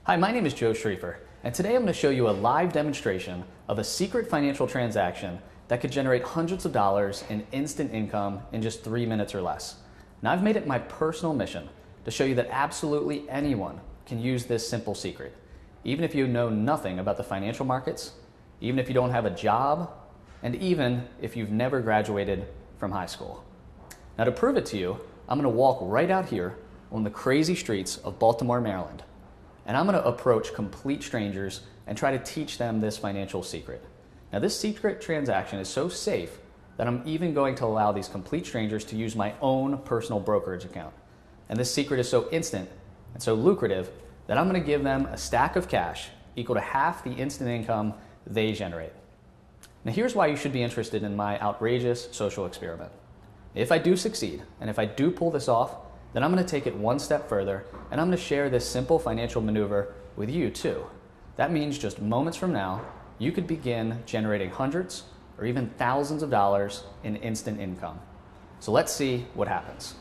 Hi, my name is Joe Schriefer, and today I'm going to show you a live demonstration of a secret financial transaction that could generate hundreds of dollars in instant income in just 3 minutes or less. Now, I've made it my personal mission to show you that absolutely anyone can use this simple secret, even if you know nothing about the financial markets, even if you don't have a job, and even if you've never graduated from high school. Now, to prove it to you, I'm going to walk right out here on the crazy streets of Baltimore, Maryland. And I'm going to approach complete strangers and try to teach them this financial secret. Now, this secret transaction is so safe that I'm even going to allow these complete strangers to use my own personal brokerage account. And this secret is so instant and so lucrative that I'm going to give them a stack of cash equal to half the instant income they generate. Now, here's why you should be interested in my outrageous social experiment. If I do succeed, and if I do pull this off, then I'm going to take it one step further, and I'm going to share this simple financial maneuver with you too. That means just moments from now, you could begin generating hundreds or even thousands of dollars in instant income. So let's see what happens.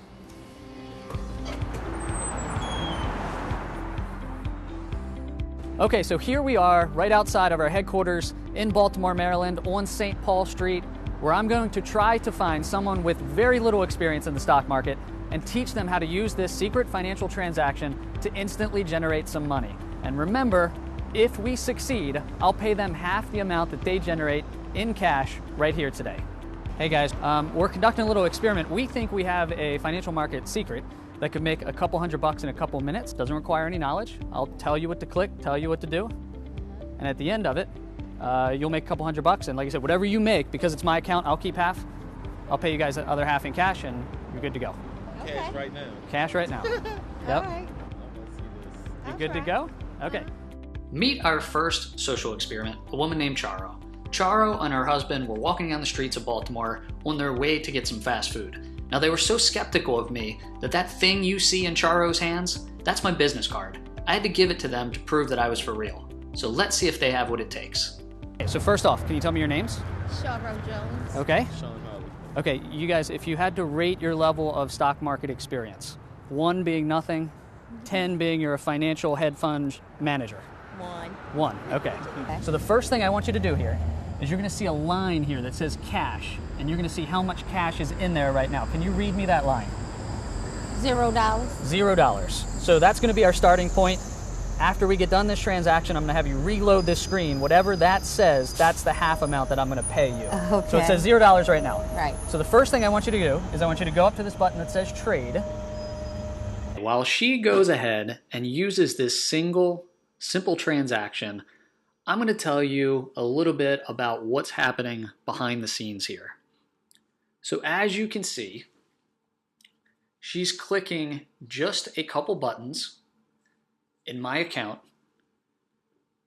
Okay, so here we are right outside of our headquarters in Baltimore, Maryland on St. Paul Street, where I'm going to try to find someone with very little experience in the stock market and teach them how to use this secret financial transaction to instantly generate some money. And remember, if we succeed, I'll pay them half the amount that they generate in cash right here today. Hey guys, we're conducting a little experiment. We think we have a financial market secret that could make a couple $100 in a couple minutes. Doesn't require any knowledge. I'll tell you what to click, tell you what to do. And at the end of it, you'll make a couple $100. And like I said, whatever you make, because it's my account, I'll keep half. I'll pay you guys the other half in cash and you're good to go. Okay. Cash right now. Cash right now. Yep. All right. You good to go? Okay. Meet our first social experiment, a woman named Charo. Charo and her husband were walking down the streets of Baltimore on their way to get some fast food. Now, they were so skeptical of me that thing you see in Charo's hands, that's my business card. I had to give it to them to prove that I was for real. So let's see if they have what it takes. Okay, so first off, can you tell me your names? Charo Jones. Okay. Sean Holly. Okay, you guys, if you had to rate your level of stock market experience, 1 being nothing, 10 being you're a financial hedge fund manager. 1, okay. So the first thing I want you to do here is you're going to see a line here that says cash, and you're going to see how much cash is in there right now. Can you read me that line? $0. $0. So that's going to be our starting point. After we get done this transaction, I'm going to have you reload this screen. Whatever that says, that's the half amount that I'm going to pay you. Okay. So it says $0 right now. Right. So the first thing I want you to do is I want you to go up to this button that says trade. While she goes ahead and uses this simple transaction, I'm going to tell you a little bit about what's happening behind the scenes here. So as you can see, she's clicking just a couple buttons in my account,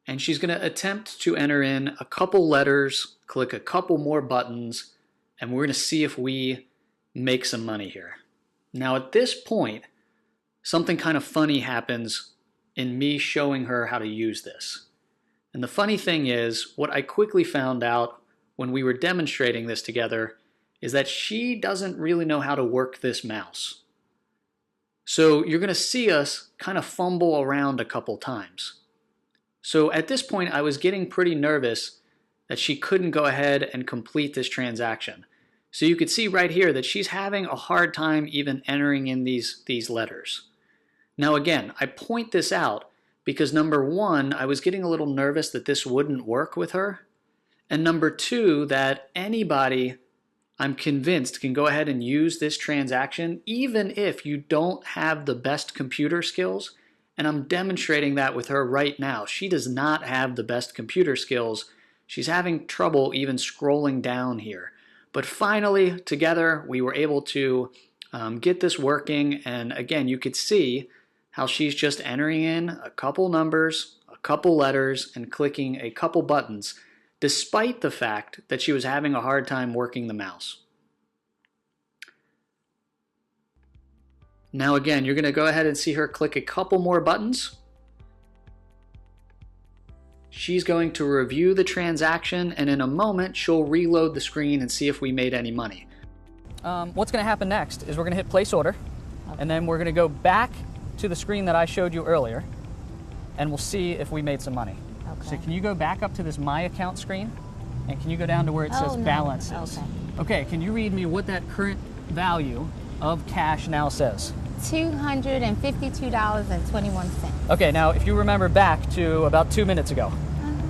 and she's going to attempt to enter in a couple letters, click a couple more buttons, and we're going to see if we make some money here. Now at this point, something kind of funny happens in me showing her how to use this. And the funny thing is, what I quickly found out when we were demonstrating this together is that she doesn't really know how to work this mouse. So you're going to see us kind of fumble around a couple times. So at this point, I was getting pretty nervous that she couldn't go ahead and complete this transaction. So you could see right here that she's having a hard time even entering in these letters. Now again, I point this out because number 1, I was getting a little nervous that this wouldn't work with her. And number 2, that anybody, I'm convinced, can go ahead and use this transaction even if you don't have the best computer skills. And I'm demonstrating that with her right now. She does not have the best computer skills. She's having trouble even scrolling down here. But finally, together, we were able to get this working. And again, you could see how she's just entering in a couple numbers, a couple letters, and clicking a couple buttons, despite the fact that she was having a hard time working the mouse. Now again, you're going to go ahead and see her click a couple more buttons. She's going to review the transaction, and in a moment, she'll reload the screen and see if we made any money. What's going to happen next is we're going to hit place order, and then we're going to go back to the screen that I showed you earlier. and we'll see if we made some money. Okay. So can you go back up to this My Account screen, and can you go down to where it says no. Balances? Okay, can you read me what that current value of cash now says? $252.21. Okay, now if you remember back to about 2 minutes ago,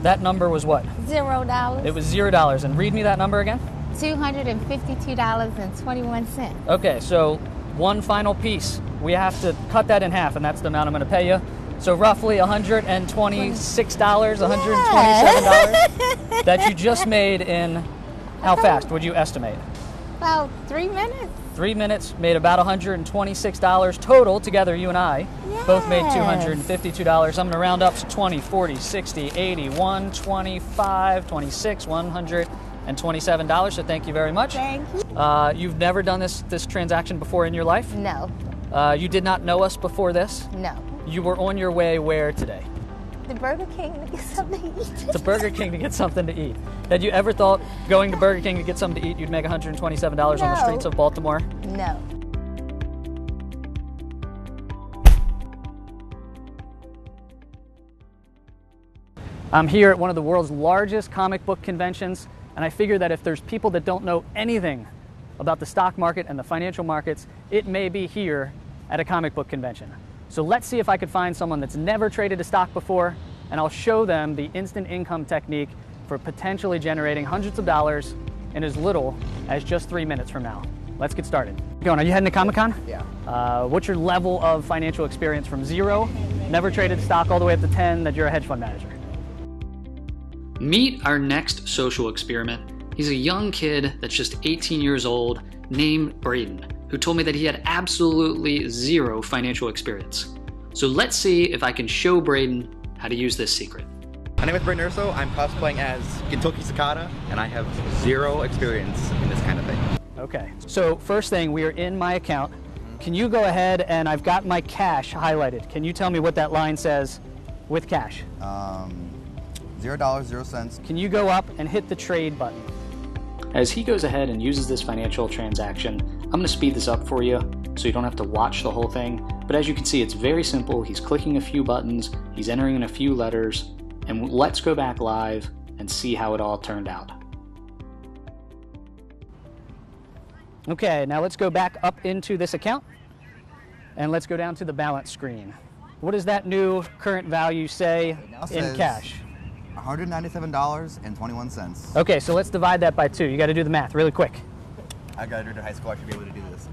that number was what? $0. It was $0. And read me that number again. $252.21. Okay, so one final piece. We have to cut that in half, and that's the amount I'm going to pay you. So roughly $126, $127 that you just made in how fast would you estimate? About 3 minutes. 3 minutes, made about $126 total together, you and I. Both made $252. I'm going to round up to 20, 40, 60, 80, 125, 26, $127. So thank you very much. Thank you. You've never done this transaction before in your life? No. You did not know us before this? No. You were on your way where today? The Burger King to get something to eat. To Burger King to get something to eat. Had you ever thought going to Burger King to get something to eat, you'd make $127 on the streets of Baltimore? No. I'm here at one of the world's largest comic book conventions, and I figure that if there's people that don't know anything about the stock market and the financial markets, it may be here at a comic book convention. So let's see if I could find someone that's never traded a stock before, and I'll show them the instant income technique for potentially generating hundreds of dollars in as little as just 3 minutes from now. Let's get started. Going, are you heading to Comic-Con? Yeah. What's your level of financial experience from 0, never traded stock, all the way up to 10, that you're a hedge fund manager? Meet our next social experiment. He's a young kid that's just 18 years old named Braden, who told me that he had absolutely 0 financial experience. So let's see if I can show Braden how to use this secret. My name is Braden Urso. I'm cosplaying as Kentucky Cicada, and I have 0 experience in this kind of thing. Okay, so first thing, we are in My Account. Can you go ahead, and I've got my cash highlighted. Can you tell me what that line says with cash? $0, 0 cents. Can you go up and hit the trade button? As he goes ahead and uses this financial transaction, I'm going to speed this up for you so you don't have to watch the whole thing. But as you can see, it's very simple. He's clicking a few buttons, he's entering in a few letters, and let's go back live and see how it all turned out. Okay, now let's go back up into this account, and let's go down to the balance screen. What does that new current value say in cash? $197.21. Okay, so let's divide that by 2. You got to do the math really quick. I graduated high school. I should be able to do this.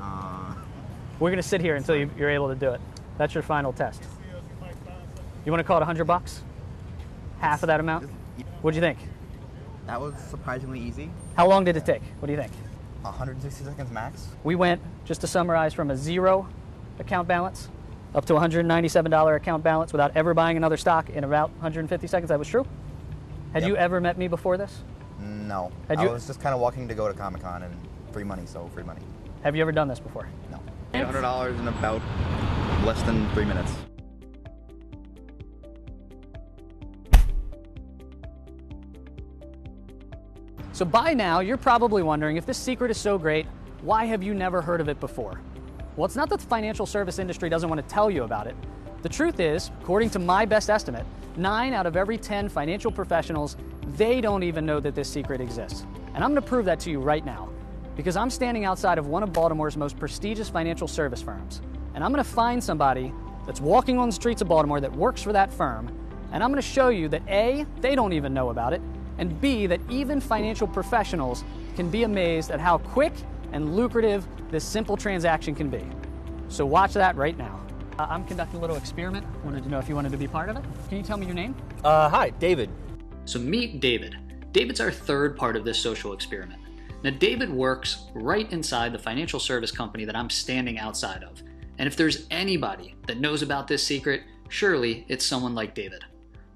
We're going to sit here until you're able to do it. That's your final test. You want to call it $100? Half of that amount? What'd you think? That was surprisingly easy. How long did it take? What do you think? 160 seconds max. We went, just to summarize, from a 0 account balance up to $197 account balance without ever buying another stock in about 150 seconds. That was true? Had you ever met me before this? No. I was just kind of walking to go to Comic-Con, and free money, so free money. Have you ever done this before? No. $800 in about less than 3 minutes. So by now, you're probably wondering, if this secret is so great, why have you never heard of it before? Well, it's not that the financial service industry doesn't want to tell you about it. The truth is, according to my best estimate, 9 out of every 10 financial professionals, they don't even know that this secret exists. And I'm going to prove that to you right now, because I'm standing outside of one of Baltimore's most prestigious financial service firms. And I'm going to find somebody that's walking on the streets of Baltimore that works for that firm, and I'm going to show you that A, they don't even know about it, and B, that even financial professionals can be amazed at how quick and lucrative this simple transaction can be. So watch that right now. I'm conducting a little experiment. Wanted to know if you wanted to be part of it. Can you tell me your name? Hi, David. So meet David. David's our third part of this social experiment. Now David works right inside the financial service company that I'm standing outside of. And if there's anybody that knows about this secret, surely it's someone like David.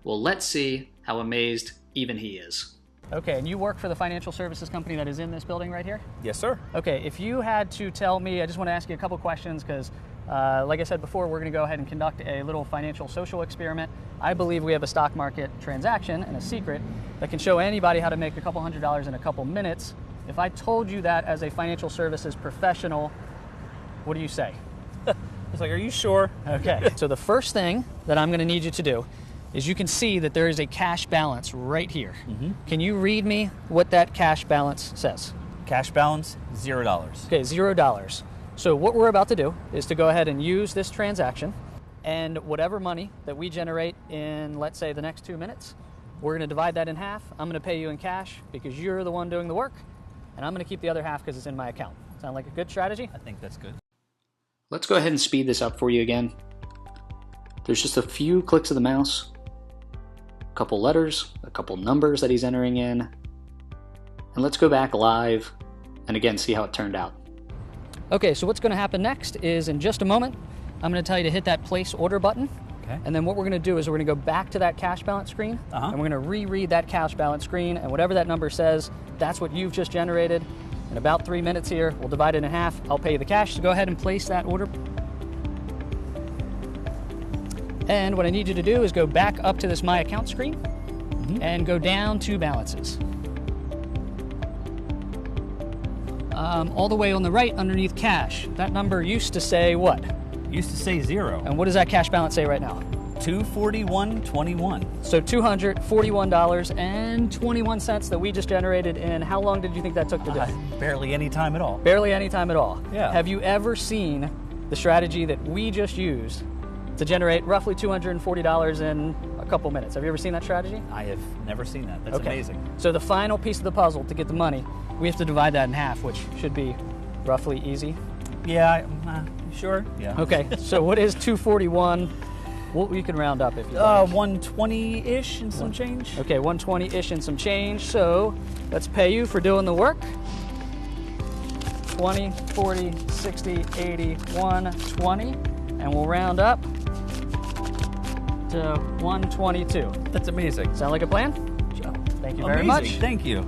Well, let's see how amazed even he is. Okay, and you work for the financial services company that is in this building right here? Yes, sir. Okay, if you had to tell me, I just want to ask you a couple questions because, like I said before, we're going to go ahead and conduct a little financial social experiment. I believe we have a stock market transaction and a secret that can show anybody how to make a couple $100s in a couple minutes. If I told you that as a financial services professional, what do you say? It's like, are you sure? Okay, so the first thing that I'm going to need you to do is you can see that there is a cash balance right here. Can you read me what that cash balance says? Cash balance, $0. Okay, $0. So what we're about to do is to go ahead and use this transaction, and whatever money that we generate in, let's say, the next 2 minutes, we're going to divide that in half. I'm going to pay you in cash because you're the one doing the work, and I'm going to keep the other half because it's in my account. Sound like a good strategy? I think that's good. Let's go ahead and speed this up for you again. There's just a few clicks of the mouse, a couple letters, a couple numbers that he's entering in, and let's go back live and again see how it turned out. Okay, so what's going to happen next is in just a moment, I'm going to tell you to hit that place order button. Okay. And then what we're going to do is we're going to go back to that cash balance screen, and we're going to reread that cash balance screen, and whatever that number says, that's what you've just generated. In about 3 minutes here, we'll divide it in half. I'll pay you the cash, so go ahead and place that order. And what I need you to do is go back up to this My Account screen and go down to Balances. All the way on the right underneath Cash, that number used to say what? Used to say 0. And what does that cash balance say right now? $241.21. So $241.21 that we just generated in how long did you think that took to do? Barely any time at all. Barely any time at all. Yeah. Have you ever seen the strategy that we just used to generate roughly $240 in a couple minutes? Have you ever seen that strategy? I have never seen that. That's amazing. So the final piece of the puzzle to get the money, we have to divide that in half, which should be roughly easy. Yeah, sure. Yeah. Okay, so what is 241? Well, you can round up if you like. 120-ish and some change. Okay, 120-ish and some change. So let's pay you for doing the work. 20, 40, 60, 80, 120. And we'll round up to 122. That's amazing. Sound like a plan? Thank you very much. Thank you.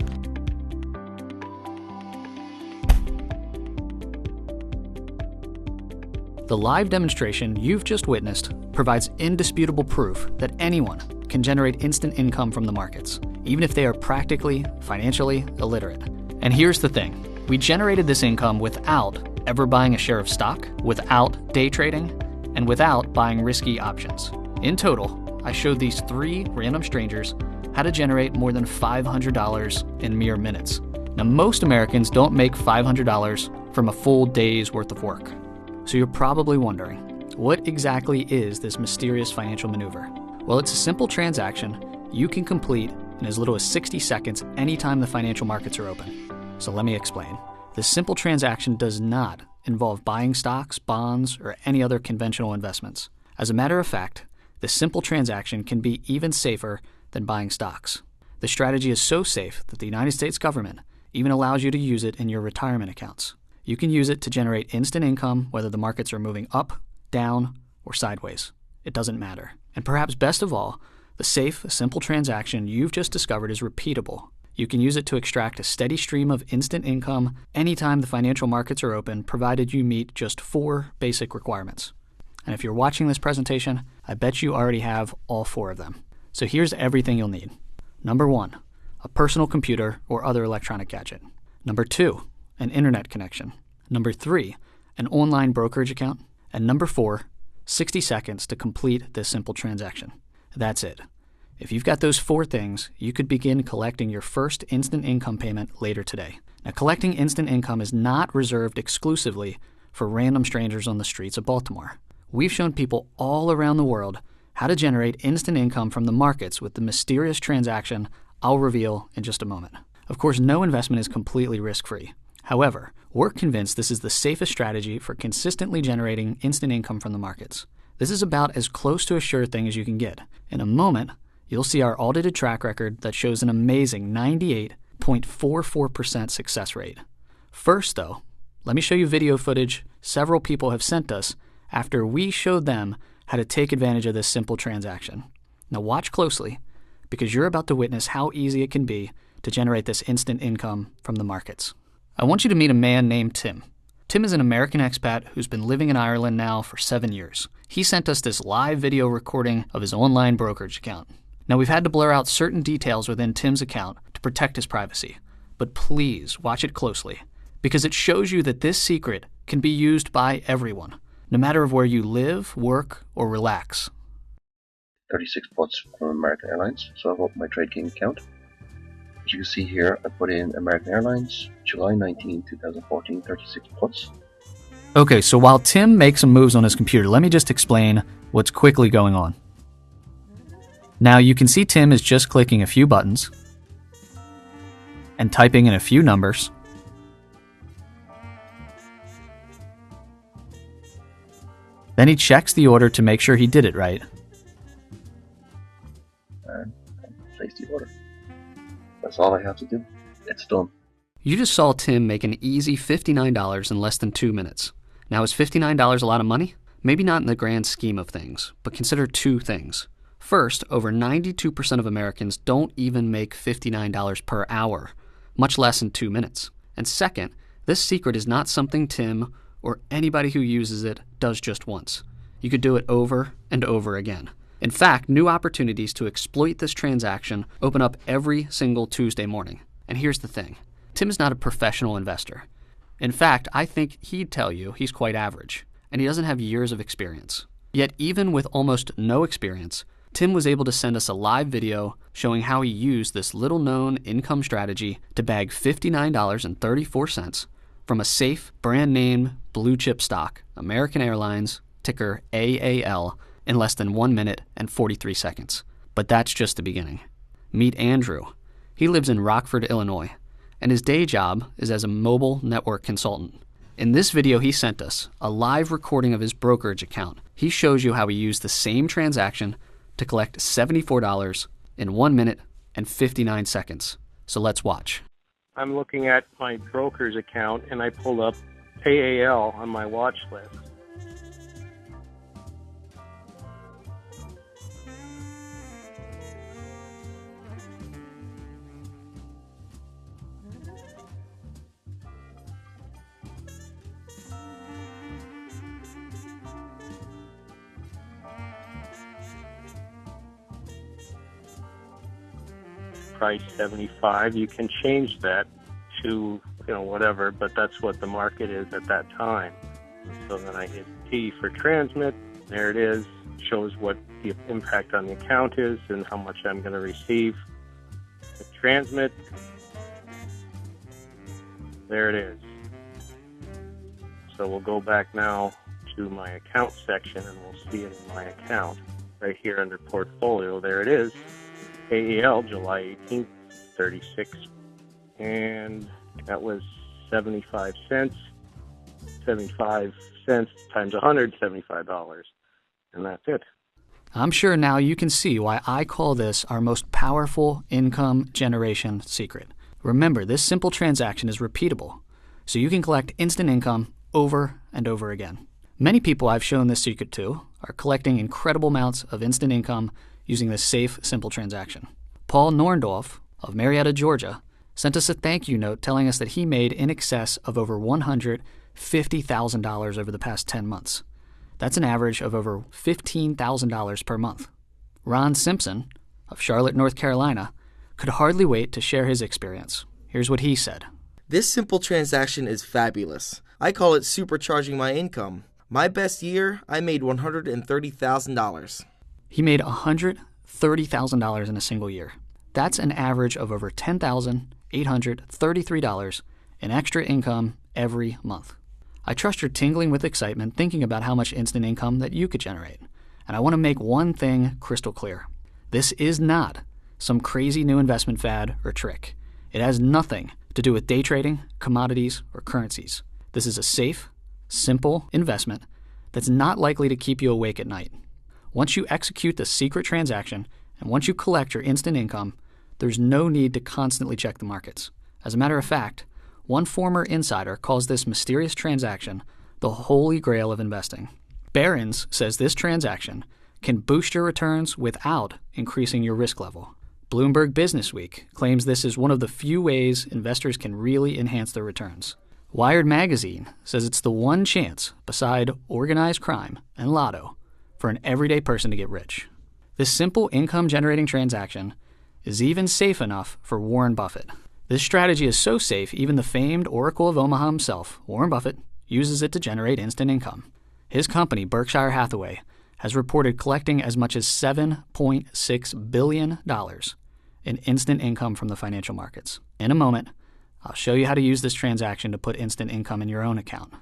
The live demonstration you've just witnessed provides indisputable proof that anyone can generate instant income from the markets, even if they are practically, financially illiterate. And here's the thing. We generated this income without ever buying a share of stock, without day trading, and without buying risky options. In total, I showed these 3 random strangers how to generate more than $500 in mere minutes. Now, most Americans don't make $500 from a full day's worth of work. So you're probably wondering, what exactly is this mysterious financial maneuver? Well, it's a simple transaction you can complete in as little as 60 seconds anytime the financial markets are open. So let me explain. This simple transaction does not involve buying stocks, bonds, or any other conventional investments. As a matter of fact, this simple transaction can be even safer than buying stocks. The strategy is so safe that the United States government even allows you to use it in your retirement accounts. You can use it to generate instant income whether the markets are moving up, down, or sideways. It doesn't matter. And perhaps best of all, the safe, simple transaction you've just discovered is repeatable. You can use it to extract a steady stream of instant income anytime the financial markets are open, provided you meet just 4 basic requirements. And if you're watching this presentation, I bet you already have all 4 of them. So here's everything you'll need. Number 1, a personal computer or other electronic gadget. Number 2, an internet connection. Number 3, an online brokerage account. And number 4, 60 seconds to complete this simple transaction. That's it. If you've got those 4 things, you could begin collecting your first instant income payment later today. Now, collecting instant income is not reserved exclusively for random strangers on the streets of Baltimore. We've shown people all around the world how to generate instant income from the markets with the mysterious transaction I'll reveal in just a moment. Of course, no investment is completely risk-free. However, we're convinced this is the safest strategy for consistently generating instant income from the markets. This is about as close to a sure thing as you can get. In a moment, you'll see our audited track record that shows an amazing 98.44% success rate. First, though, let me show you video footage several people have sent us after we showed them how to take advantage of this simple transaction. Now watch closely, because you're about to witness how easy it can be to generate this instant income from the markets. I want you to meet a man named Tim. Tim is an American expat who's been living in Ireland now for 7 years. He sent us this live video recording of his online brokerage account. Now, we've had to blur out certain details within Tim's account to protect his privacy, but please watch it closely, because it shows you that this secret can be used by everyone, no matter where you live, work, or relax. 36 puts from American Airlines. So I've opened my TradeKing account. As you can see here, I put in American Airlines, July 19, 2014, 36 puts. Okay, so while Tim makes some moves on his computer, let me just explain what's quickly going on. Now you can see Tim is just clicking a few buttons and typing in a few numbers. Then he checks the order to make sure he did it right. And place the order. That's all I have to do. It's done. You just saw Tim make an easy $59 in less than 2 minutes. Now, is $59 a lot of money? Maybe not in the grand scheme of things, but consider two things. First, over 92% of Americans don't even make $59 per hour, much less in 2 minutes. And second, this secret is not something Tim or anybody who uses it does just once. You could do it over and over again. In fact, new opportunities to exploit this transaction open up every single Tuesday morning. And here's the thing. Tim is not a professional investor. In fact, I think he'd tell you he's quite average, and he doesn't have years of experience. Yet even with almost no experience, Tim was able to send us a live video showing how he used this little-known income strategy to bag $59.34 from a safe, brand-name, blue-chip stock, American Airlines, ticker AAL, in less than 1 minute and 43 seconds. But that's just the beginning. Meet Andrew. He lives in Rockford, Illinois, and his day job is as a mobile network consultant. In this video he sent us, a live recording of his brokerage account, he shows you how he used the same transaction to collect $74 in 1 minute and 59 seconds. So let's watch. I'm looking at my broker's account and I pulled up AAL on my watch list. Price 75. You can change that to, whatever, but that's what the market is at that time. So then I hit T for transmit. There it is. Shows what the impact on the account is and how much I'm going to receive. Hit transmit. There it is. So we'll go back now to my account section and we'll see it in my account. Right here under portfolio, there it is. AEL, July 18th, 36, and that was 75 cents. 75 cents times 100, $75, and that's it. I'm sure now you can see why I call this our most powerful income generation secret. Remember, this simple transaction is repeatable, so you can collect instant income over and over again. Many people I've shown this secret to are collecting incredible amounts of instant income using this safe, simple transaction. Paul Norndorf of Marietta, Georgia, sent us a thank you note telling us that he made in excess of over $150,000 over the past 10 months. That's an average of over $15,000 per month. Ron Simpson of Charlotte, North Carolina, could hardly wait to share his experience. Here's what he said. This simple transaction is fabulous. I call it supercharging my income. My best year, I made $130,000. He made $130,000 in a single year. That's an average of over $10,833 in extra income every month. I trust you're tingling with excitement thinking about how much instant income that you could generate. And I want to make one thing crystal clear. This is not some crazy new investment fad or trick. It has nothing to do with day trading, commodities, or currencies. This is a safe, simple investment that's not likely to keep you awake at night. Once you execute the secret transaction and once you collect your instant income, there's no need to constantly check the markets. As a matter of fact, one former insider calls this mysterious transaction the holy grail of investing. Barron's says this transaction can boost your returns without increasing your risk level. Bloomberg Businessweek claims this is one of the few ways investors can really enhance their returns. Wired Magazine says it's the one chance, beside organized crime and lotto, for an everyday person to get rich. This simple income-generating transaction is even safe enough for Warren Buffett. This strategy is so safe, even the famed Oracle of Omaha himself, Warren Buffett, uses it to generate instant income. His company, Berkshire Hathaway, has reported collecting as much as $7.6 billion in instant income from the financial markets. In a moment, I'll show you how to use this transaction to put instant income in your own account.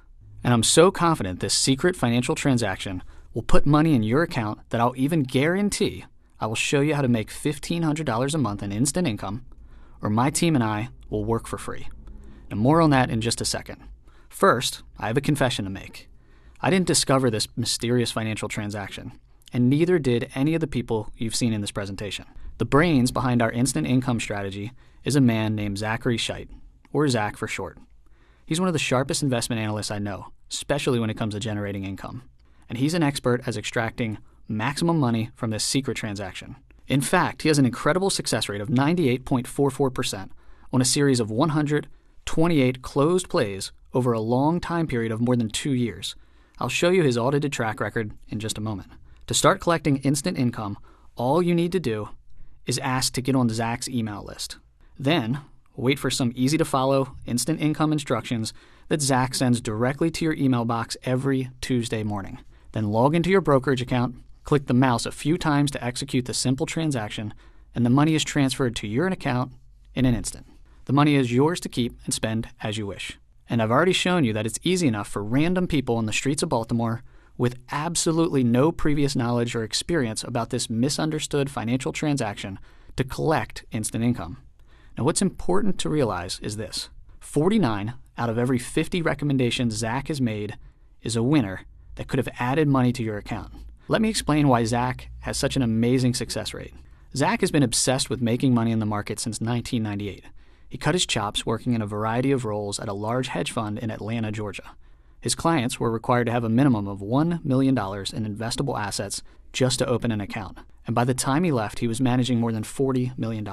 And I'm so confident this secret financial transaction will put money in your account that I'll even guarantee I will show you how to make $1,500 a month in instant income, or my team and I will work for free. And more on that in just a second. First, I have a confession to make. I didn't discover this mysterious financial transaction, and neither did any of the people you've seen in this presentation. The brains behind our instant income strategy is a man named Zachary Scheit, or Zach for short. He's one of the sharpest investment analysts I know, especially when it comes to generating income. And he's an expert at extracting maximum money from this secret transaction. In fact, he has an incredible success rate of 98.44% on a series of 128 closed plays over a long time period of more than 2 years. I'll show you his audited track record in just a moment. To start collecting instant income, all you need to do is ask to get on Zach's email list. Then, wait for some easy-to-follow instant income instructions that Zach sends directly to your email box every Tuesday morning. Then log into your brokerage account, click the mouse a few times to execute the simple transaction, and the money is transferred to your account in an instant. The money is yours to keep and spend as you wish. And I've already shown you that it's easy enough for random people on the streets of Baltimore with absolutely no previous knowledge or experience about this misunderstood financial transaction to collect instant income. Now, what's important to realize is this. 49 out of every 50 recommendations Zach has made is a winner that could have added money to your account. Let me explain why Zach has such an amazing success rate. Zach has been obsessed with making money in the market since 1998. He cut his chops working in a variety of roles at a large hedge fund in Atlanta, Georgia. His clients were required to have a minimum of $1 million in investable assets just to open an account. And by the time he left, he was managing more than $40 million.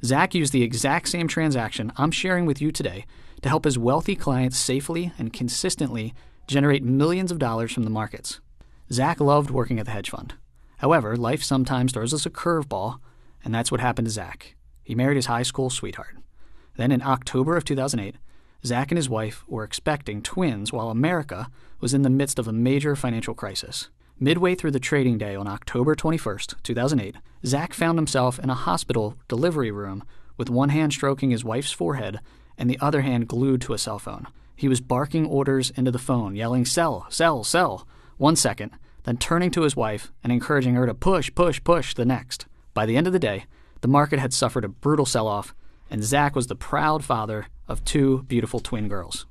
Zach used the exact same transaction I'm sharing with you today to help his wealthy clients safely and consistently generate millions of dollars from the markets. Zach loved working at the hedge fund. However, life sometimes throws us a curveball, and that's what happened to Zach. He married his high school sweetheart. Then in October of 2008, Zach and his wife were expecting twins while America was in the midst of a major financial crisis. Midway through the trading day on October 21st, 2008, Zach found himself in a hospital delivery room with one hand stroking his wife's forehead and the other hand glued to a cell phone. He was barking orders into the phone, yelling, "Sell, sell, sell," 1 second, then turning to his wife and encouraging her to push, push, push the next. By the end of the day, the market had suffered a brutal sell-off, and Zach was the proud father of 2 beautiful twin girls.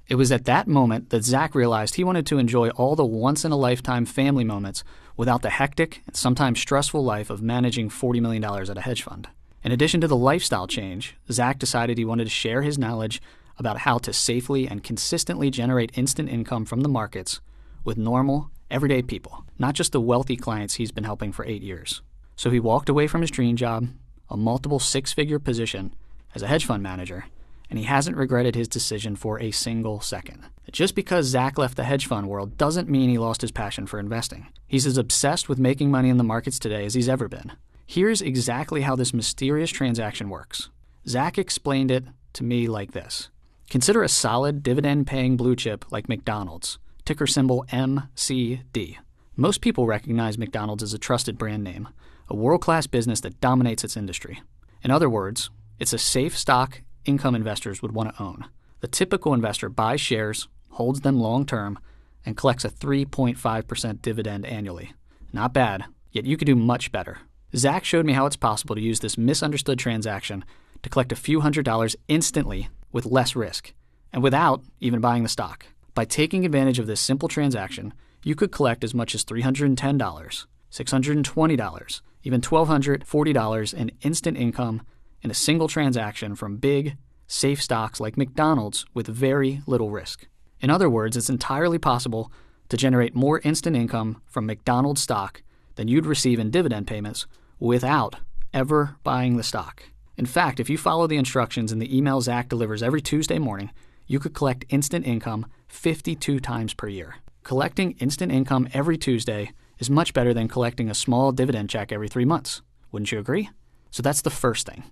It was at that moment that Zach realized he wanted to enjoy all the once-in-a-lifetime family moments without the hectic and sometimes stressful life of managing $40 million at a hedge fund. In addition to the lifestyle change, Zach decided he wanted to share his knowledge about how to safely and consistently generate instant income from the markets with normal, everyday people, not just the wealthy clients he's been helping for 8 years. So he walked away from his dream job, a multiple 6-figure position as a hedge fund manager, and he hasn't regretted his decision for a single second. Just because Zach left the hedge fund world doesn't mean he lost his passion for investing. He's as obsessed with making money in the markets today as he's ever been. Here's exactly how this mysterious transaction works. Zach explained it to me like this. Consider a solid dividend-paying blue chip like McDonald's, ticker symbol MCD. Most people recognize McDonald's as a trusted brand name, a world-class business that dominates its industry. In other words, it's a safe stock income investors would want to own. The typical investor buys shares, holds them long-term, and collects a 3.5% dividend annually. Not bad, yet you could do much better. Zach showed me how it's possible to use this misunderstood transaction to collect a few $100s instantly with less risk, and without even buying the stock. By taking advantage of this simple transaction, you could collect as much as $310, $620, even $1,240 in instant income in a single transaction from big, safe stocks like McDonald's with very little risk. In other words, it's entirely possible to generate more instant income from McDonald's stock than you'd receive in dividend payments without ever buying the stock. In fact, if you follow the instructions in the email Zach delivers every Tuesday morning, you could collect instant income 52 times per year. Collecting instant income every Tuesday is much better than collecting a small dividend check every 3 months. Wouldn't you agree? So that's the first thing.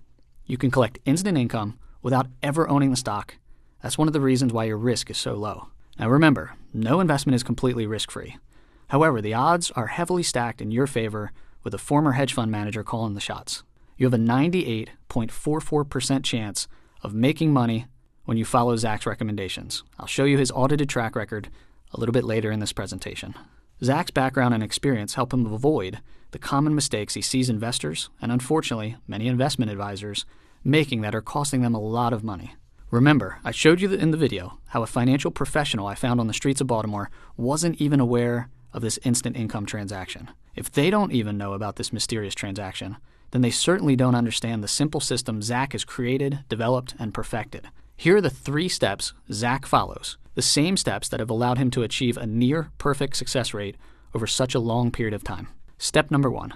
You can collect instant income without ever owning the stock. That's one of the reasons why your risk is so low. Now remember, no investment is completely risk-free. However, the odds are heavily stacked in your favor with a former hedge fund manager calling the shots. You have a 98.44% chance of making money when you follow Zach's recommendations. I'll show you his audited track record a little bit later in this presentation. Zach's background and experience help him avoid the common mistakes he sees investors, and unfortunately, many investment advisors, making that are costing them a lot of money. Remember, I showed you in the video how a financial professional I found on the streets of Baltimore wasn't even aware of this instant income transaction. If they don't even know about this mysterious transaction, then they certainly don't understand the simple system Zach has created, developed, and perfected. Here are the 3 steps Zach follows, the same steps that have allowed him to achieve a near-perfect success rate over such a long period of time. Step number 1.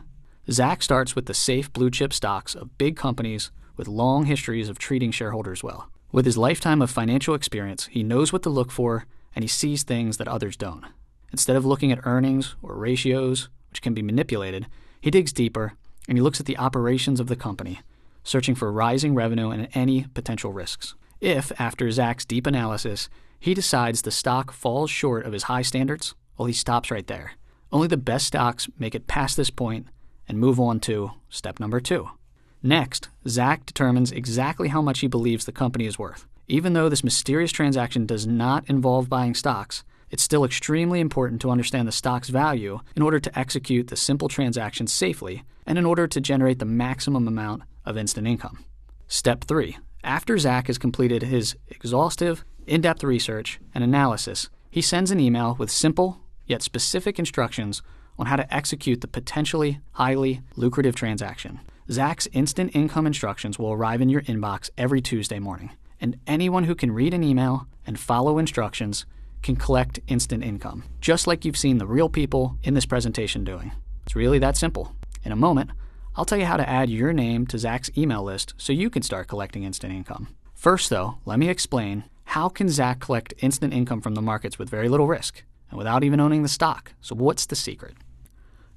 Zach starts with the safe blue-chip stocks of big companies with long histories of treating shareholders well. With his lifetime of financial experience, he knows what to look for, and he sees things that others don't. Instead of looking at earnings or ratios, which can be manipulated, he digs deeper and he looks at the operations of the company, searching for rising revenue and any potential risks. If, after Zach's deep analysis, he decides the stock falls short of his high standards, well, he stops right there. Only the best stocks make it past this point and move on to step number 2. Next, Zach determines exactly how much he believes the company is worth. Even though this mysterious transaction does not involve buying stocks, it's still extremely important to understand the stock's value in order to execute the simple transaction safely and in order to generate the maximum amount of instant income. Step 3. After Zach has completed his exhaustive, in-depth research and analysis, he sends an email with simple yet specific instructions on how to execute the potentially highly lucrative transaction. Zach's instant income instructions will arrive in your inbox every Tuesday morning, and anyone who can read an email and follow instructions can collect instant income, just like you've seen the real people in this presentation doing. It's really that simple. In a moment, I'll tell you how to add your name to Zach's email list so you can start collecting instant income. First, though, let me explain how can Zach collect instant income from the markets with very little risk and without even owning the stock. So what's the secret?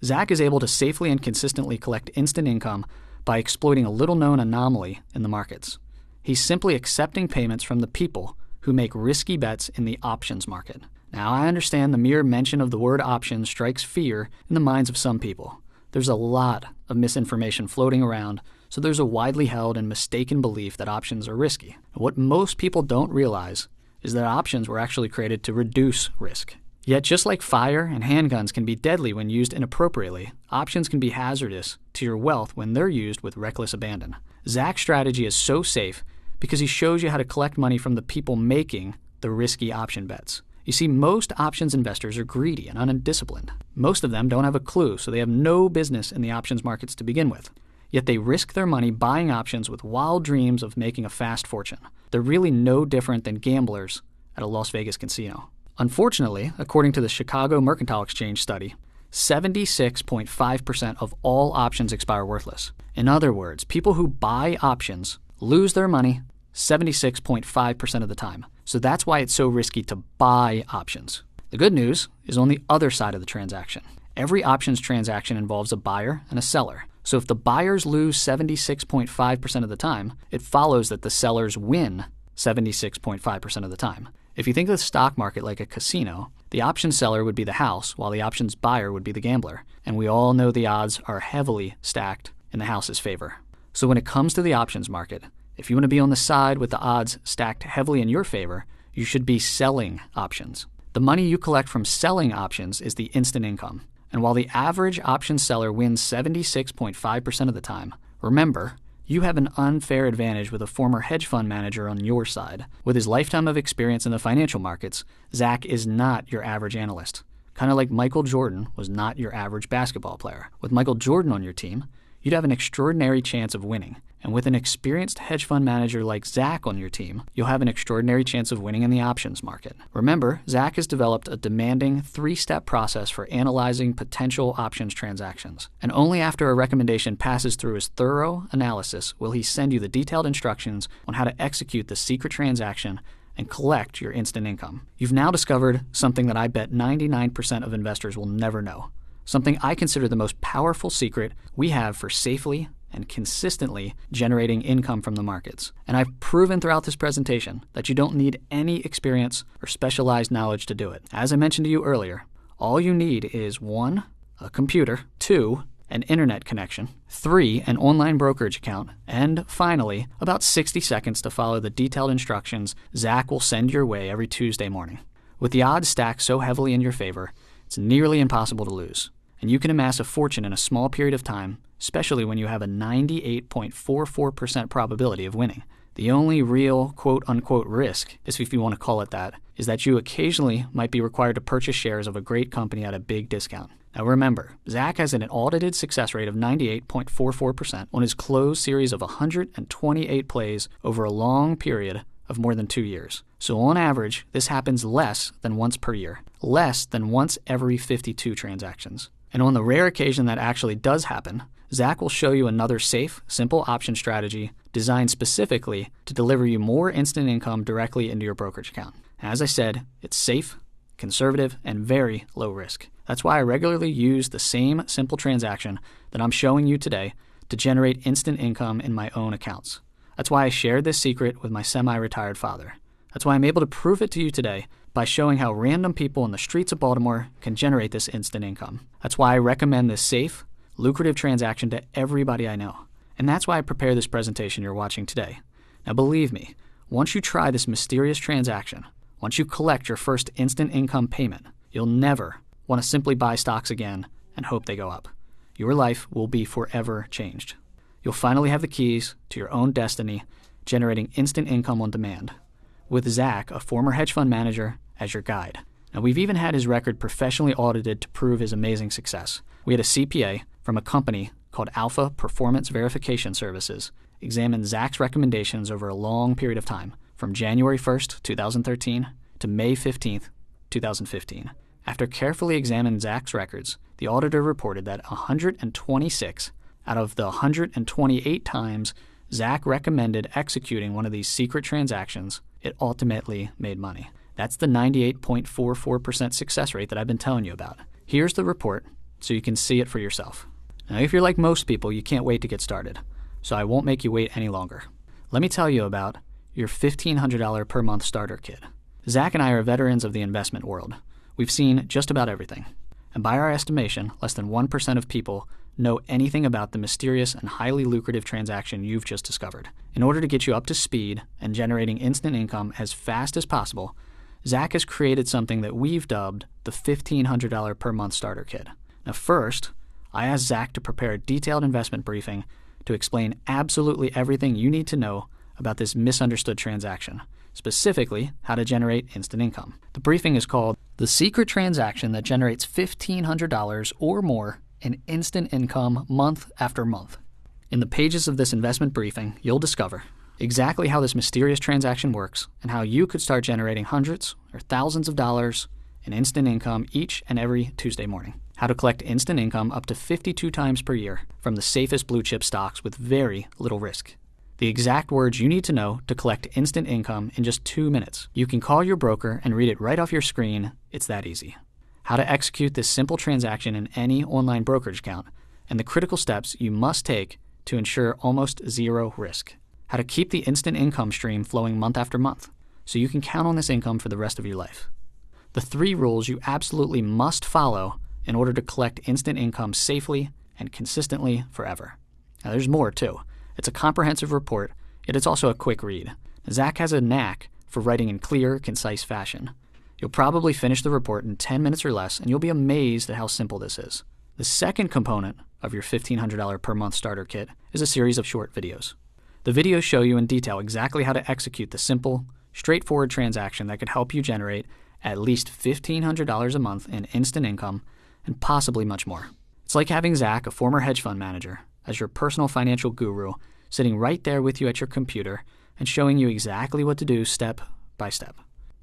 Zach is able to safely and consistently collect instant income by exploiting a little-known anomaly in the markets. He's simply accepting payments from the people who make risky bets in the options market. Now, I understand the mere mention of the word options strikes fear in the minds of some people. There's a lot of misinformation floating around, so there's a widely held and mistaken belief that options are risky. What most people don't realize is that options were actually created to reduce risk. Yet just like fire and handguns can be deadly when used inappropriately, options can be hazardous to your wealth when they're used with reckless abandon. Zach's strategy is so safe because he shows you how to collect money from the people making the risky option bets. You see, most options investors are greedy and undisciplined. Most of them don't have a clue, so they have no business in the options markets to begin with. Yet they risk their money buying options with wild dreams of making a fast fortune. They're really no different than gamblers at a Las Vegas casino. Unfortunately, according to the Chicago Mercantile Exchange study, 76.5% of all options expire worthless. In other words, people who buy options lose their money 76.5% of the time. So that's why it's so risky to buy options. The good news is on the other side of the transaction. Every options transaction involves a buyer and a seller. So if the buyers lose 76.5% of the time, it follows that the sellers win 76.5% of the time. If you think of the stock market like a casino, the option seller would be the house, while the options buyer would be the gambler. And we all know the odds are heavily stacked in the house's favor. So when it comes to the options market, if you want to be on the side with the odds stacked heavily in your favor, you should be selling options. The money you collect from selling options is the instant income. And while the average option seller wins 76.5% of the time, remember, you have an unfair advantage with a former hedge fund manager on your side. With his lifetime of experience in the financial markets, Zach is not your average analyst. Kind of like Michael Jordan was not your average basketball player. With Michael Jordan on your team, you'd have an extraordinary chance of winning. And with an experienced hedge fund manager like Zach on your team, you'll have an extraordinary chance of winning in the options market. Remember, Zach has developed a demanding 3-step process for analyzing potential options transactions. And only after a recommendation passes through his thorough analysis will he send you the detailed instructions on how to execute the secret transaction and collect your instant income. You've now discovered something that I bet 99% of investors will never know. Something I consider the most powerful secret we have for safely and consistently generating income from the markets. And I've proven throughout this presentation that you don't need any experience or specialized knowledge to do it. As I mentioned to you earlier, All you need is 1, a computer, 2, an internet connection, 3, an online brokerage account, and finally, about 60 seconds to follow the detailed instructions Zach will send your way every Tuesday morning. With the odds stacked so heavily in your favor, it's nearly impossible to lose, and you can amass a fortune in a small period of time, especially when you have a 98.44% probability of winning. The only real quote-unquote risk, if you want to call it that, is that you occasionally might be required to purchase shares of a great company at a big discount. Now remember, Zach has an audited success rate of 98.44% on his closed series of 128 plays over a long period of more than 2 years. So on average, this happens less than once per year, less than once every 52 transactions. And on the rare occasion that actually does happen, Zach will show you another safe, simple option strategy designed specifically to deliver you more instant income directly into your brokerage account. As I said, it's safe, conservative, and very low risk. That's why I regularly use the same simple transaction that I'm showing you today to generate instant income in my own accounts. That's why I shared this secret with my semi-retired father. That's why I'm able to prove it to you today by showing how random people in the streets of Baltimore can generate this instant income. That's why I recommend this safe, lucrative transaction to everybody I know. And that's why I prepare this presentation you're watching today. Now believe me, once you try this mysterious transaction, once you collect your first instant income payment, you'll never want to simply buy stocks again and hope they go up. Your life will be forever changed. You'll finally have the keys to your own destiny, generating instant income on demand, with Zach, a former hedge fund manager, as your guide. Now, we've even had his record professionally audited to prove his amazing success. We had a CPA from a company called Alpha Performance Verification Services examine Zach's recommendations over a long period of time, from January 1st, 2013 to May 15th, 2015. After carefully examining Zach's records, the auditor reported that 126 out of the 128 times Zach recommended executing one of these secret transactions, it ultimately made money. That's the 98.44% success rate that I've been telling you about. Here's the report so you can see it for yourself. Now, if you're like most people, you can't wait to get started, so I won't make you wait any longer. Let me tell you about your $1,500 per month starter kit. Zach and I are veterans of the investment world. We've seen just about everything. And by our estimation, less than 1% of people know anything about the mysterious and highly lucrative transaction you've just discovered. In order to get you up to speed and generating instant income as fast as possible, Zach has created something that we've dubbed the $1,500 per month starter kit. Now first, I asked Zach to prepare a detailed investment briefing to explain absolutely everything you need to know about this misunderstood transaction, specifically how to generate instant income. The briefing is called The Secret Transaction That Generates $1,500 or More in Instant Income Month After Month. In the pages of this investment briefing, you'll discover exactly how this mysterious transaction works and how you could start generating hundreds or thousands of dollars in instant income each and every Tuesday morning. How to collect instant income up to 52 times per year from the safest blue chip stocks with very little risk. The exact words you need to know to collect instant income in just 2 minutes. You can call your broker and read it right off your screen. It's that easy. How to execute this simple transaction in any online brokerage account, and the critical steps you must take to ensure almost zero risk. How to keep the instant income stream flowing month after month, so you can count on this income for the rest of your life. The 3 rules you absolutely must follow in order to collect instant income safely and consistently forever. Now there's more too. It's a comprehensive report, yet it's also a quick read. Zach has a knack for writing in clear, concise fashion. You'll probably finish the report in 10 minutes or less, and you'll be amazed at how simple this is. The second component of your $1,500 per month starter kit is a series of short videos. The videos show you in detail exactly how to execute the simple, straightforward transaction that could help you generate at least $1,500 a month in instant income and possibly much more. It's like having Zach, a former hedge fund manager, as your personal financial guru, sitting right there with you at your computer and showing you exactly what to do step by step.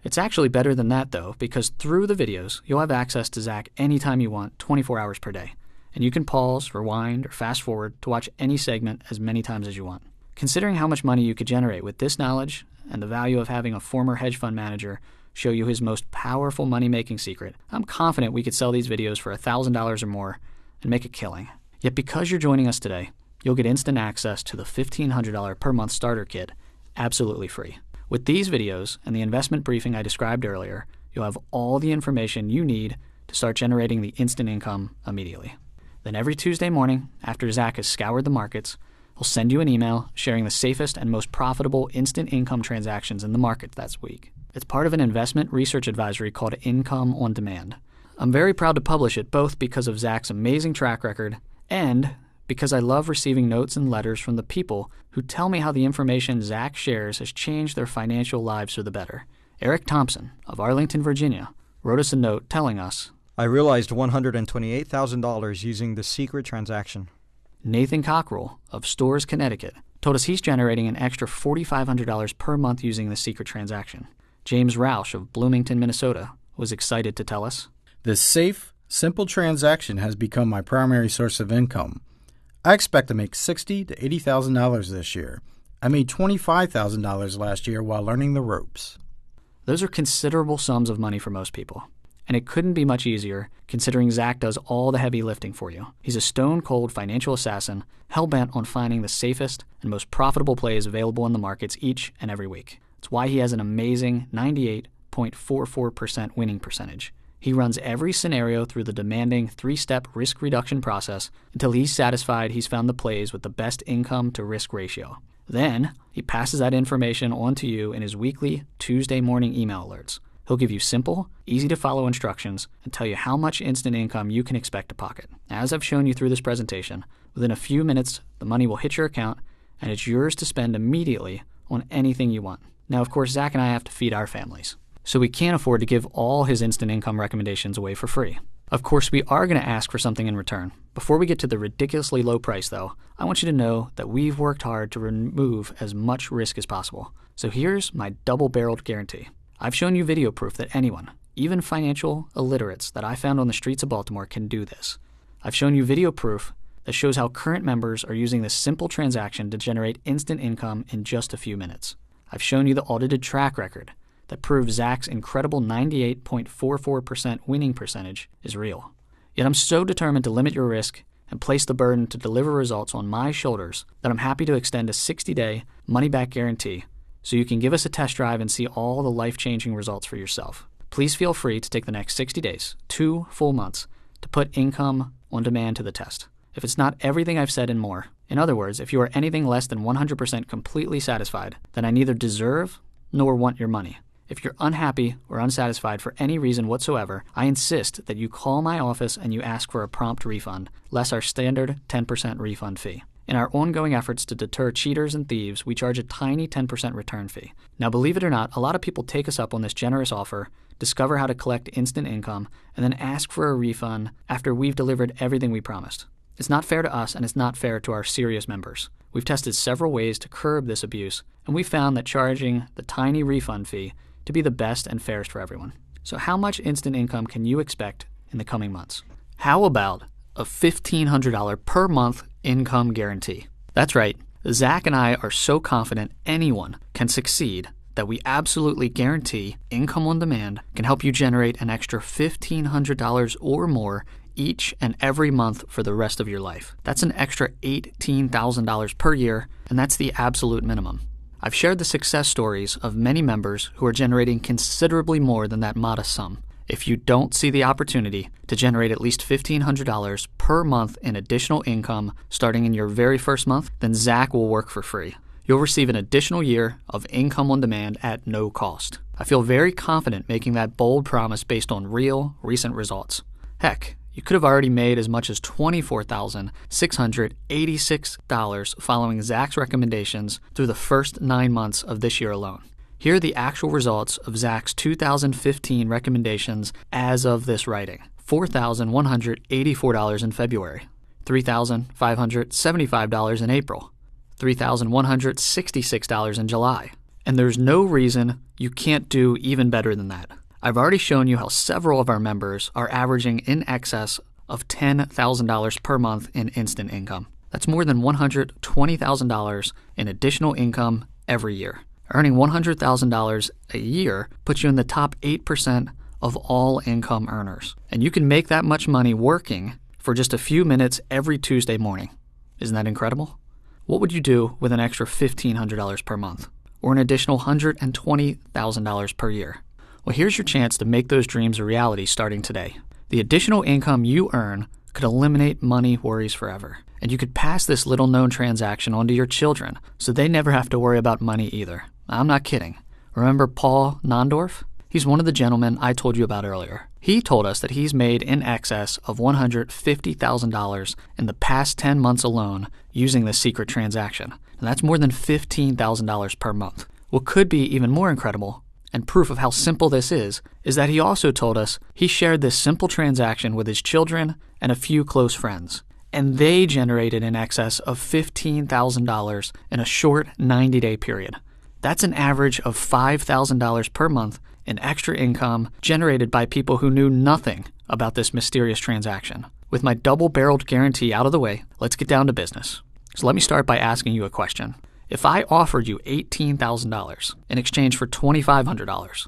It's actually better than that though, because through the videos, you'll have access to Zach anytime you want, 24 hours per day. And you can pause, rewind, or fast forward to watch any segment as many times as you want. Considering how much money you could generate with this knowledge and the value of having a former hedge fund manager show you his most powerful money-making secret, I'm confident we could sell these videos for $1,000 or more and make a killing. Yet because you're joining us today, you'll get instant access to the $1,500 per month starter kit absolutely free. With these videos and the investment briefing I described earlier, you'll have all the information you need to to start generating the instant income immediately. Then every Tuesday morning, after Zach has scoured the markets, he'll send you an email sharing the safest and most profitable instant income transactions in the market that week. It's part of an investment research advisory called Income on Demand. I'm very proud to publish it both because of Zach's amazing track record and because I love receiving notes and letters from the people who tell me how the information Zach shares has changed their financial lives for the better. Eric Thompson of Arlington, Virginia, wrote us a note telling us, I realized $128,000 using the secret transaction. Nathan Cockrell of Storrs, Connecticut, told us he's generating an extra $4,500 per month using the secret transaction. James Roush of Bloomington, Minnesota, was excited to tell us, this safe, simple transaction has become my primary source of income. I expect to make $60,000 to $80,000 this year. I made $25,000 last year while learning the ropes. Those are considerable sums of money for most people. And it couldn't be much easier, considering Zach does all the heavy lifting for you. He's a stone-cold financial assassin, hell-bent on finding the safest and most profitable plays available in the markets each and every week. It's why he has an amazing 98.44% winning percentage. He runs every scenario through the demanding 3-step risk reduction process until he's satisfied he's found the plays with the best income to risk ratio. Then, he passes that information on to you in his weekly Tuesday morning email alerts. He'll give you simple, easy-to-follow instructions and tell you how much instant income you can expect to pocket. As I've shown you through this presentation, within a few minutes, the money will hit your account and it's yours to spend immediately on anything you want. Now, of course, Zach and I have to feed our families, so we can't afford to give all his instant income recommendations away for free. Of course, we are going to ask for something in return. Before we get to the ridiculously low price, though, I want you to know that we've worked hard to remove as much risk as possible. So here's my double-barreled guarantee. I've shown you video proof that anyone, even financial illiterates that I found on the streets of Baltimore, can do this. I've shown you video proof that shows how current members are using this simple transaction to generate instant income in just a few minutes. I've shown you the audited track record that proves Zach's incredible 98.44% winning percentage is real. Yet I'm so determined to limit your risk and place the burden to deliver results on my shoulders that I'm happy to extend a 60-day money-back guarantee so you can give us a test drive and see all the life-changing results for yourself. Please feel free to take the next 60 days, 2 full months, to put Income on Demand to the test. If it's not everything I've said and more, in other words, if you are anything less than 100% completely satisfied, then I neither deserve nor want your money. If you're unhappy or unsatisfied for any reason whatsoever, I insist that you call my office and you ask for a prompt refund, less our standard 10% refund fee. In our ongoing efforts to deter cheaters and thieves, we charge a tiny 10% return fee. Now, believe it or not, a lot of people take us up on this generous offer, discover how to collect instant income, and then ask for a refund after we've delivered everything we promised. It's not fair to us, and it's not fair to our serious members. We've tested several ways to curb this abuse, and we found that charging the tiny refund fee to be the best and fairest for everyone. So how much instant income can you expect in the coming months? How about a $1,500 per month income guarantee? That's right. Zach and I are so confident anyone can succeed that we absolutely guarantee Income on Demand can help you generate an extra $1,500 or more each and every month for the rest of your life. That's an extra $18,000 per year, and that's the absolute minimum. I've shared the success stories of many members who are generating considerably more than that modest sum. If you don't see the opportunity to generate at least $1,500 per month in additional income starting in your very first month, then Zach will work for free. You'll receive an additional year of Income on Demand at no cost. I feel very confident making that bold promise based on real, recent results. Heck, you could have already made as much as $24,686 following Zach's recommendations through the first 9 months of this year alone. Here are the actual results of Zach's 2015 recommendations as of this writing. $4,184 in February, $3,575 in April, $3,166 in July. And there's no reason you can't do even better than that. I've already shown you how several of our members are averaging in excess of $10,000 per month in instant income. That's more than $120,000 in additional income every year. Earning $100,000 a year puts you in the top 8% of all income earners. And you can make that much money working for just a few minutes every Tuesday morning. Isn't that incredible? What would you do with an extra $1,500 per month or an additional $120,000 per year? Well, here's your chance to make those dreams a reality starting today. The additional income you earn could eliminate money worries forever. And you could pass this little-known transaction on to your children so they never have to worry about money either. I'm not kidding. Remember Paul Nondorf? He's one of the gentlemen I told you about earlier. He told us that he's made in excess of $150,000 in the past 10 months alone using this secret transaction. And that's more than $15,000 per month. What could be even more incredible, and proof of how simple this is that he also told us he shared this simple transaction with his children and a few close friends. And they generated in excess of $15,000 in a short 90-day period. That's an average of $5,000 per month in extra income generated by people who knew nothing about this mysterious transaction. With my double-barreled guarantee out of the way, let's get down to business. So let me start by asking you a question. If I offered you $18,000 in exchange for $2,500,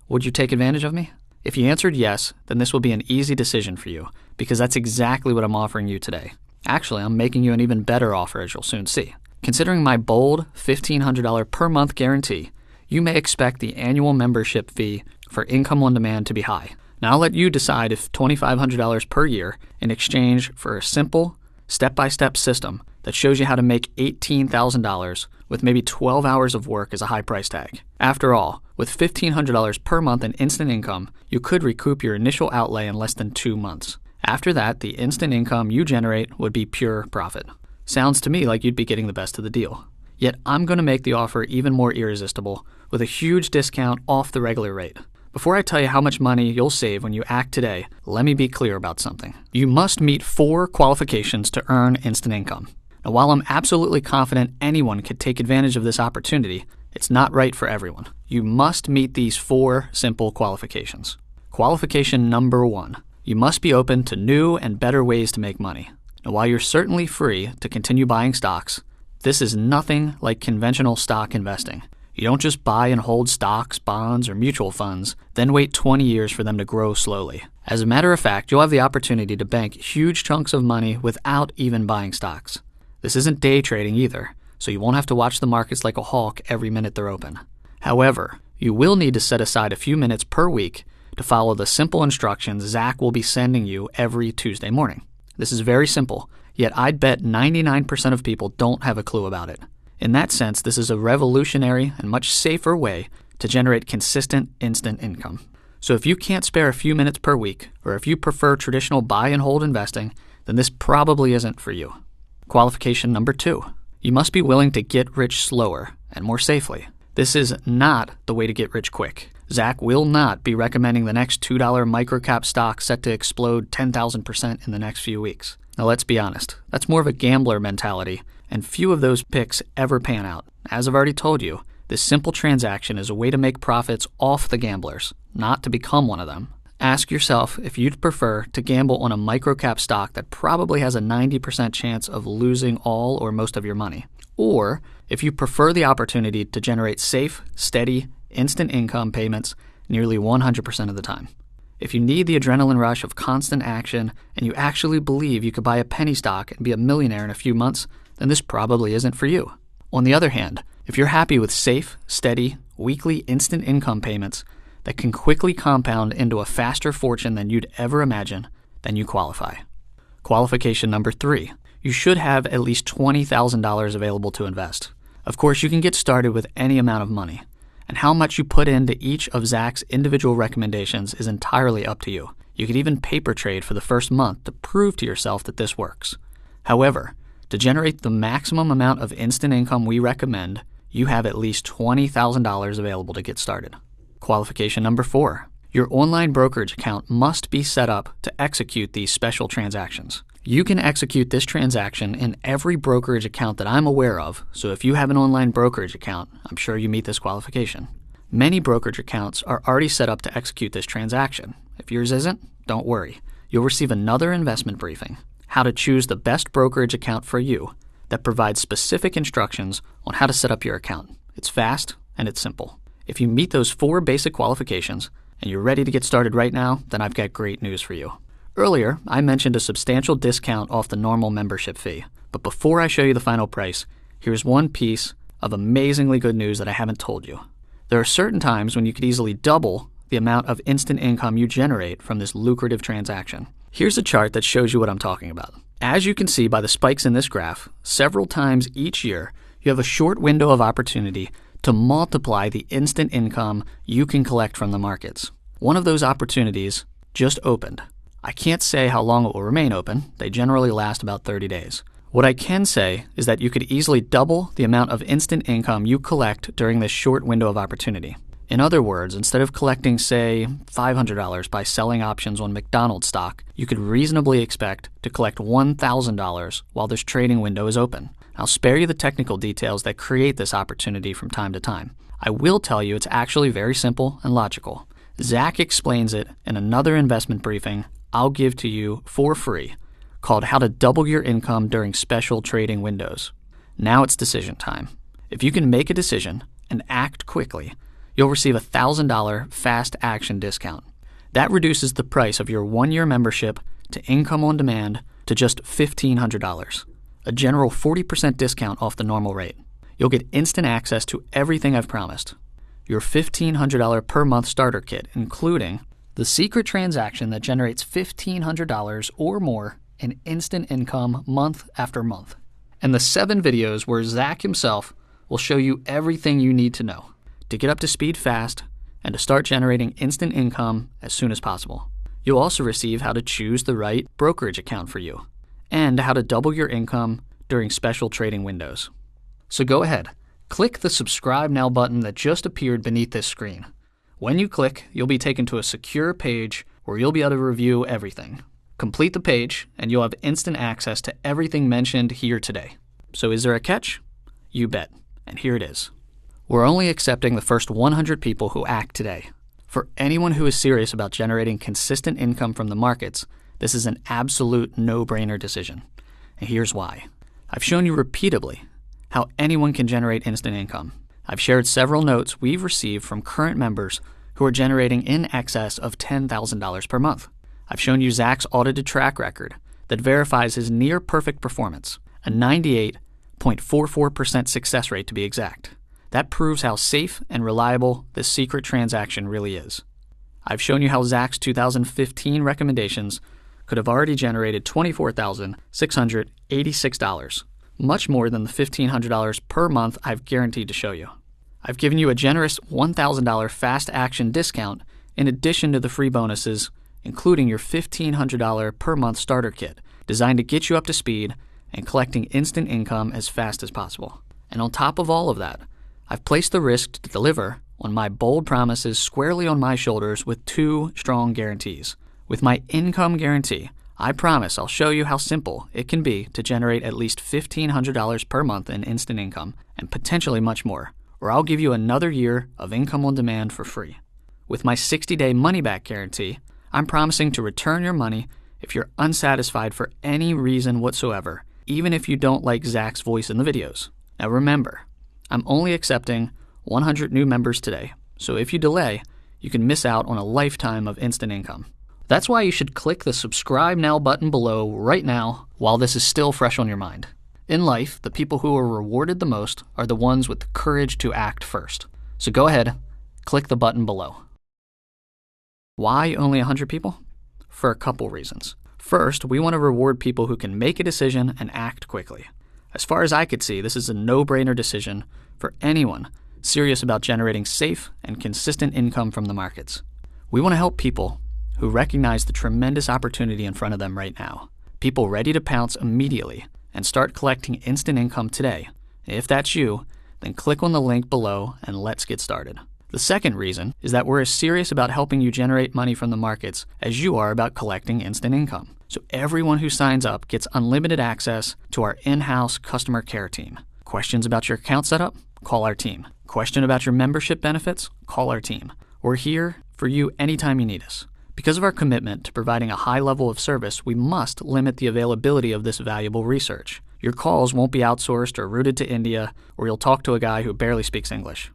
would you take advantage of me? If you answered yes, then this will be an easy decision for you, because that's exactly what I'm offering you today. Actually, I'm making you an even better offer, as you'll soon see. Considering my bold $1,500 per month guarantee, you may expect the annual membership fee for Income on Demand to be high. Now I'll let you decide if $2,500 per year in exchange for a simple, step-by-step system that shows you how to make $18,000 with maybe 12 hours of work is a high price tag. After all, with $1,500 per month in instant income, you could recoup your initial outlay in less than 2 months. After that, the instant income you generate would be pure profit. Sounds to me like you'd be getting the best of the deal. Yet I'm going to make the offer even more irresistible with a huge discount off the regular rate. Before I tell you how much money you'll save when you act today, let me be clear about something. You must meet 4 qualifications to earn instant income. Now, while I'm absolutely confident anyone could take advantage of this opportunity, it's not right for everyone. You must meet these 4 simple qualifications. Qualification number 1. You must be open to new and better ways to make money. Now, while you're certainly free to continue buying stocks, this is nothing like conventional stock investing. You don't just buy and hold stocks, bonds, or mutual funds, then wait 20 years for them to grow slowly. As a matter of fact, you'll have the opportunity to bank huge chunks of money without even buying stocks. This isn't day trading either, so you won't have to watch the markets like a hawk every minute they're open. However, you will need to set aside a few minutes per week to follow the simple instructions Zach will be sending you every Tuesday morning. This is very simple, yet I'd bet 99% of people don't have a clue about it. In that sense, this is a revolutionary and much safer way to generate consistent instant income. So if you can't spare a few minutes per week, or if you prefer traditional buy and hold investing, then this probably isn't for you. Qualification number 2. You must be willing to get rich slower and more safely. This is not the way to get rich quick. Zach will not be recommending the next $2 microcap stock set to explode 10,000% in the next few weeks. Now let's be honest, that's more of a gambler mentality, and few of those picks ever pan out. As I've already told you, this simple transaction is a way to make profits off the gamblers, not to become one of them. Ask yourself if you'd prefer to gamble on a microcap stock that probably has a 90% chance of losing all or most of your money, or if you prefer the opportunity to generate safe, steady, instant income payments nearly 100% of the time. If you need the adrenaline rush of constant action and you actually believe you could buy a penny stock and be a millionaire in a few months, then this probably isn't for you. On the other hand, if you're happy with safe, steady, weekly instant income payments that can quickly compound into a faster fortune than you'd ever imagine, then you qualify. Qualification number 3. You should have at least $20,000 available to invest. Of course, you can get started with any amount of money, and how much you put into each of Zach's individual recommendations is entirely up to you. You could even paper trade for the first month to prove to yourself that this works. However, to generate the maximum amount of instant income we recommend, you have at least $20,000 available to get started. Qualification number 4. Your online brokerage account must be set up to execute these special transactions. You can execute this transaction in every brokerage account that I'm aware of, so if you have an online brokerage account, I'm sure you meet this qualification. Many brokerage accounts are already set up to execute this transaction. If yours isn't, don't worry. You'll receive another investment briefing, how to choose the best brokerage account for you, that provides specific instructions on how to set up your account. It's fast and it's simple. If you meet those 4 basic qualifications and you're ready to get started right now, then I've got great news for you. Earlier, I mentioned a substantial discount off the normal membership fee. But before I show you the final price, here's one piece of amazingly good news that I haven't told you. There are certain times when you could easily double the amount of instant income you generate from this lucrative transaction. Here's a chart that shows you what I'm talking about. As you can see by the spikes in this graph, several times each year, you have a short window of opportunity to multiply the instant income you can collect from the markets. One of those opportunities just opened. I can't say how long it will remain open. They generally last about 30 days. What I can say is that you could easily double the amount of instant income you collect during this short window of opportunity. In other words, instead of collecting, say, $500 by selling options on McDonald's stock, you could reasonably expect to collect $1,000 while this trading window is open. I'll spare you the technical details that create this opportunity from time to time. I will tell you it's actually very simple and logical. Zach explains it in another investment briefing I'll give to you for free, called How to Double Your Income During Special Trading Windows. Now it's decision time. If you can make a decision and act quickly, you'll receive a $1,000 fast action discount. That reduces the price of your 1-year membership to Income on Demand to just $1,500, a general 40% discount off the normal rate. You'll get instant access to everything I've promised. Your $1,500 per month starter kit, including the secret transaction that generates $1,500 or more in instant income month after month, and the 7 videos where Zach himself will show you everything you need to know to get up to speed fast and to start generating instant income as soon as possible. You'll also receive how to choose the right brokerage account for you and how to double your income during special trading windows. So go ahead, click the subscribe now button that just appeared beneath this screen. When you click, you'll be taken to a secure page where you'll be able to review everything. Complete the page and you'll have instant access to everything mentioned here today. So is there a catch? You bet. And here it is. We're only accepting the first 100 people who act today. For anyone who is serious about generating consistent income from the markets, this is an absolute no-brainer decision. And here's why. I've shown you repeatedly how anyone can generate instant income. I've shared several notes we've received from current members who are generating in excess of $10,000 per month. I've shown you Zach's audited track record that verifies his near-perfect performance, a 98.44% success rate to be exact. That proves how safe and reliable this secret transaction really is. I've shown you how Zach's 2015 recommendations could have already generated $24,686, much more than the $1,500 per month I've guaranteed to show you. I've given you a generous $1,000 fast action discount in addition to the free bonuses, including your $1,500 per month starter kit, designed to get you up to speed and collecting instant income as fast as possible. And on top of all of that, I've placed the risk to deliver on my bold promises squarely on my shoulders with 2 strong guarantees. With my income guarantee, I promise I'll show you how simple it can be to generate at least $1,500 per month in instant income and potentially much more, or I'll give you another year of Income on Demand for free. With my 60-day money-back guarantee, I'm promising to return your money if you're unsatisfied for any reason whatsoever, even if you don't like Zach's voice in the videos. Now remember, I'm only accepting 100 new members today, so if you delay, you can miss out on a lifetime of instant income. That's why you should click the subscribe now button below right now while this is still fresh on your mind. In life, the people who are rewarded the most are the ones with the courage to act first. So go ahead, click the button below. Why only 100 people? For a couple reasons. First, we want to reward people who can make a decision and act quickly. As far as I could see, this is a no-brainer decision for anyone serious about generating safe and consistent income from the markets. We want to help people who recognize the tremendous opportunity in front of them right now. People ready to pounce immediately and start collecting instant income today. If that's you, then click on the link below and let's get started. The second reason is that we're as serious about helping you generate money from the markets as you are about collecting instant income. So everyone who signs up gets unlimited access to our in-house customer care team. Questions about your account setup? Call our team. Question about your membership benefits? Call our team. We're here for you anytime you need us. Because of our commitment to providing a high level of service, we must limit the availability of this valuable research. Your calls won't be outsourced or routed to India, or you'll talk to a guy who barely speaks English.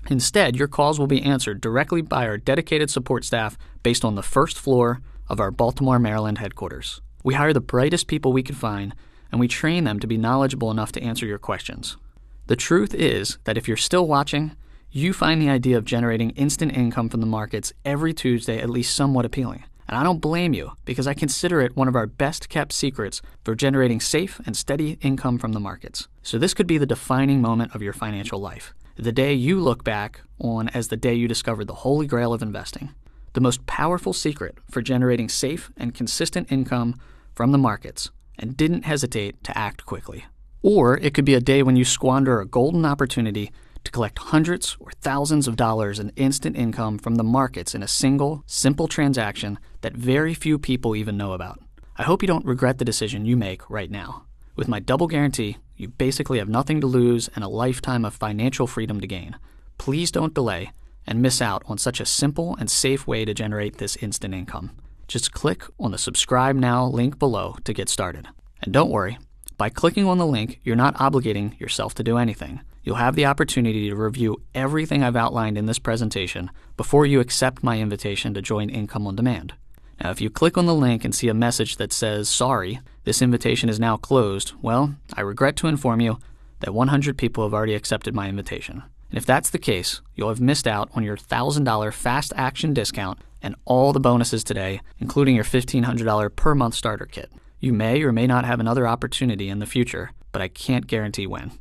Instead, your calls will be answered directly by our dedicated support staff based on the first floor of our Baltimore, Maryland headquarters. We hire the brightest people we can find, and we train them to be knowledgeable enough to answer your questions. The truth is that if you're still watching, You find the idea of generating instant income from the markets every Tuesday at least somewhat appealing. And I don't blame you, because I consider it one of our best kept secrets for generating safe and steady income from the markets. So this could be the defining moment of your financial life. The day you look back on as the day you discovered the holy grail of investing. The most powerful secret for generating safe and consistent income from the markets, and didn't hesitate to act quickly. Or it could be a day when you squander a golden opportunity to collect hundreds or thousands of dollars in instant income from the markets in a single, simple transaction that very few people even know about. I hope you don't regret the decision you make right now. With my double guarantee, you basically have nothing to lose and a lifetime of financial freedom to gain. Please don't delay and miss out on such a simple and safe way to generate this instant income. Just click on the subscribe now link below to get started. And don't worry, by clicking on the link, you're not obligating yourself to do anything. You'll have the opportunity to review everything I've outlined in this presentation before you accept my invitation to join Income on Demand. Now, if you click on the link and see a message that says, "Sorry, this invitation is now closed," well, I regret to inform you that 100 people have already accepted my invitation. And if that's the case, you'll have missed out on your $1,000 fast action discount and all the bonuses today, including your $1,500 per month starter kit. You may or may not have another opportunity in the future, but I can't guarantee when.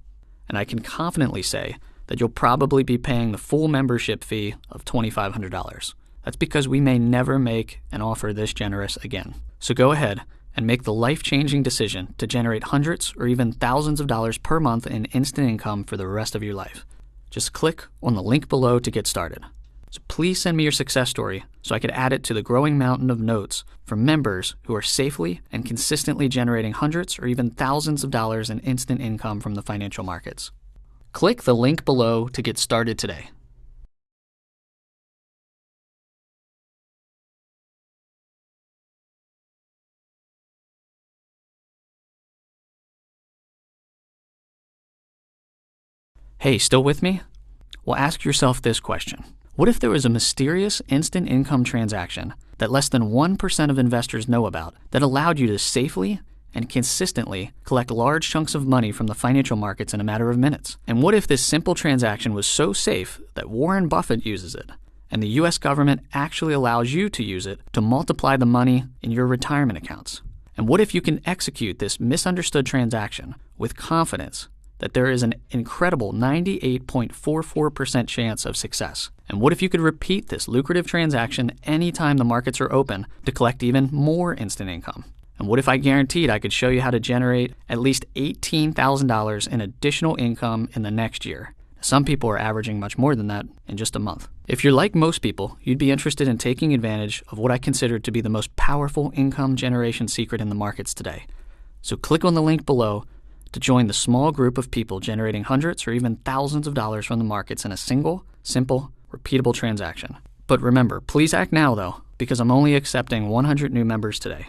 And I can confidently say that you'll probably be paying the full membership fee of $2,500. That's because we may never make an offer this generous again. So go ahead and make the life-changing decision to generate hundreds or even thousands of dollars per month in instant income for the rest of your life. Just click on the link below to get started. So please send me your success story so I could add it to the growing mountain of notes from members who are safely and consistently generating hundreds or even thousands of dollars in instant income from the financial markets. Click the link below to get started today. Hey, still with me? Well, ask yourself this question. What if there was a mysterious instant income transaction that less than 1% of investors know about that allowed you to safely and consistently collect large chunks of money from the financial markets in a matter of minutes? And what if this simple transaction was so safe that Warren Buffett uses it, and the US government actually allows you to use it to multiply the money in your retirement accounts? And what if you can execute this misunderstood transaction with confidence that there is an incredible 98.44% chance of success? And what if you could repeat this lucrative transaction anytime the markets are open to collect even more instant income? And what if I guaranteed I could show you how to generate at least $18,000 in additional income in the next year? Some people are averaging much more than that in just a month. If you're like most people, you'd be interested in taking advantage of what I consider to be the most powerful income generation secret in the markets today. So click on the link below to join the small group of people generating hundreds or even thousands of dollars from the markets in a single, simple, repeatable transaction. But remember, please act now though, because I'm only accepting 100 new members today.